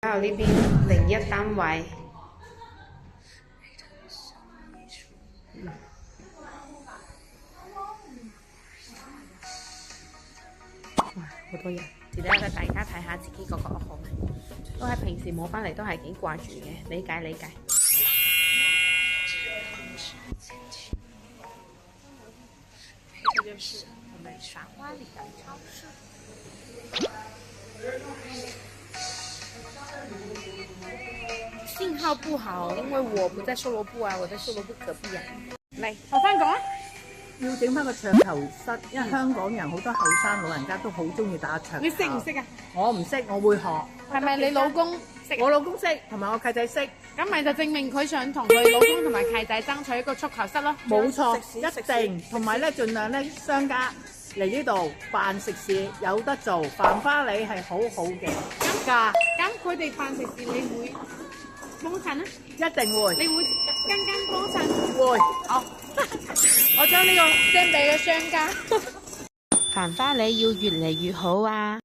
還有呢邊01單位。哇，好多人！值得大家睇下自己個屋好，都係平時冇返嚟都係幾掛住嘅，理解理解。這就是我們傻瓜里的超市。信號不好，因為我不在售樓部啊，我在售樓部隔壁啊。嚟，學生講啊！要整翻個桌球室，因為香港人好多後生老人家都好中意打桌球。你識唔識啊？我唔識，我會學。係咪你老公識？我老公識，同埋我契仔識。咁咪就證明佢想同佢老公同埋契仔爭取一個足球室咯。冇錯，一定。同埋咧，盡量咧，商家嚟呢度辦食肆有得做，繁花里係好好嘅價。咁佢哋辦食肆，你會幫襯啊？一定會。你會間幫襯？會。好，我將呢個 send 俾個商家。繁花里要越嚟越好啊！